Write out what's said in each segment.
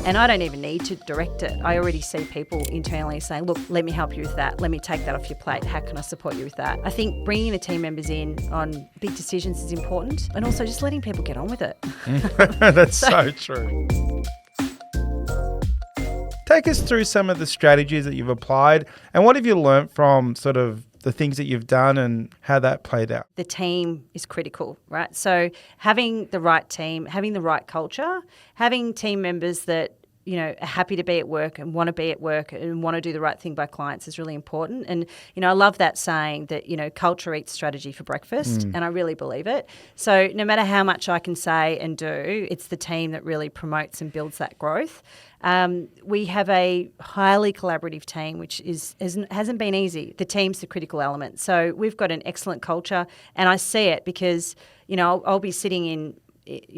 And I don't even need to direct it. I already see people internally saying, look, let me help you with that. Let me take that off your plate. How can I support you with that? I think bringing the team members in on big decisions is important, and also just letting people get on with it. That's so true. Take us through some of the strategies that you've applied and what have you learnt from sort of the things that you've done and how that played out? The team is critical, right? So having the right team, having the right culture, having team members that are happy to be at work and want to be at work and want to do the right thing by clients is really important. And, I love that saying that, culture eats strategy for breakfast, and I really believe it. So no matter how much I can say and do, it's the team that really promotes and builds that growth. We have a highly collaborative team, which hasn't been easy. The team's the critical element. So we've got an excellent culture, and I see it because, I'll be sitting in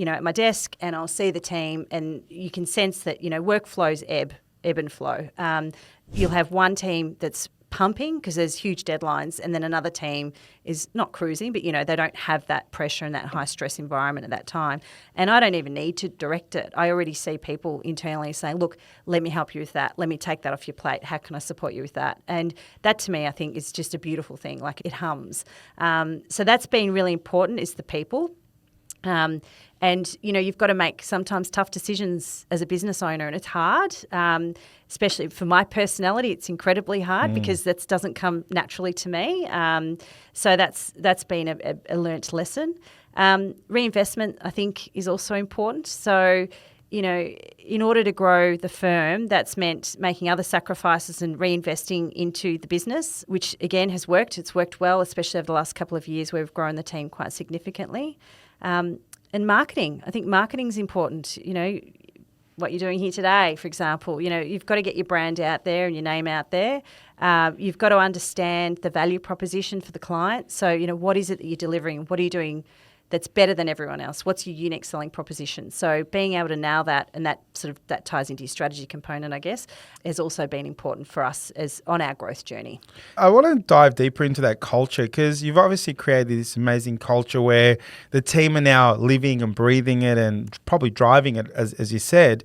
at my desk and I'll see the team and you can sense that, workflows ebb and flow. You'll have one team that's pumping because there's huge deadlines, and then another team is not cruising, but, they don't have that pressure and that high stress environment at that time. And I don't even need to direct it. I already see people internally saying, look, let me help you with that. Let me take that off your plate. How can I support you with that? And that to me, I think is just a beautiful thing. Like it hums. So that's been really important, is the people. And, you've got to make sometimes tough decisions as a business owner, and it's hard, especially for my personality. It's incredibly hard because that doesn't come naturally to me. So that's been a learnt lesson. Reinvestment, I think, is also important. So, in order to grow the firm, that's meant making other sacrifices and reinvesting into the business, which, again, has worked. It's worked well, especially over the last couple of years where we've grown the team quite significantly. And marketing. I think marketing is important. What you're doing here today, for example, you've got to get your brand out there and your name out there. You've got to understand the value proposition for the client. So, what is it that you're delivering? What are you doing that's better than everyone else? What's your unique selling proposition? So being able to nail that, and that ties into your strategy component, I guess, has also been important for us as on our growth journey. I want to dive deeper into that culture because you've obviously created this amazing culture where the team are now living and breathing it and probably driving it, as you said.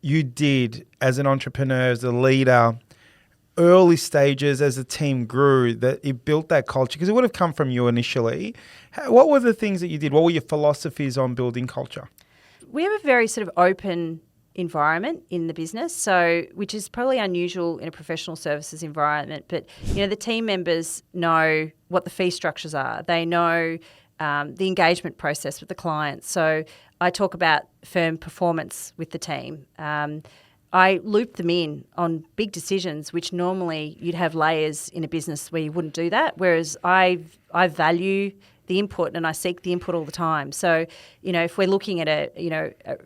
You did, as an entrepreneur, as a leader, early stages as the team grew, that it built that culture because it would have come from you initially. What were the things that you did? What were your philosophies on building culture? We have a very sort of open environment in the business, so which is probably unusual in a professional services environment. But the team members know what the fee structures are. They know the engagement process with the client. So I talk about firm performance with the team. I loop them in on big decisions, which normally you'd have layers in a business where you wouldn't do that. Whereas I value the input and I seek the input all the time. So, if we're looking at a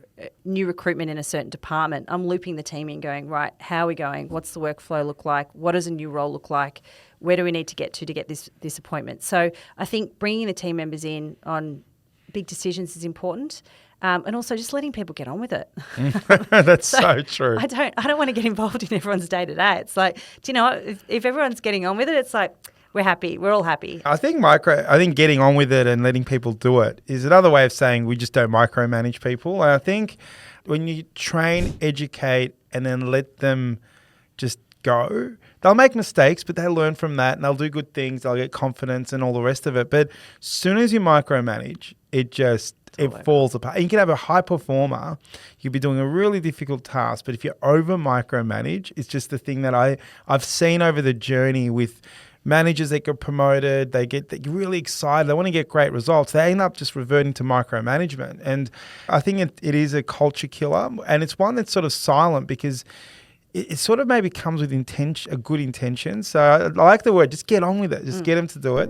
new recruitment in a certain department, I'm looping the team in going, right, how are we going? What's the workflow look like? What does a new role look like? Where do we need to get this appointment? So I think bringing the team members in on big decisions is important. And also just letting people get on with it. That's so true. I don't want to get involved in everyone's day to day. It's like, do you know what? If everyone's getting on with it, it's like we're happy. We're all happy. I think getting on with it and letting people do it is another way of saying we just don't micromanage people. And I think when you train, educate, and then let them just go, they'll make mistakes, but they'll learn from that and they'll do good things. They'll get confidence and all the rest of it. But as soon as you micromanage, it falls apart. And you can have a high performer. You'll be doing a really difficult task, but if you over micromanage, it's just the thing that I've seen over the journey with managers that get promoted. They get really excited. They want to get great results. They end up just reverting to micromanagement. And I think it is a culture killer, and it's one that's sort of silent because it sort of maybe comes with a good intention. So I like the word, just get on with it. Just get them to do it.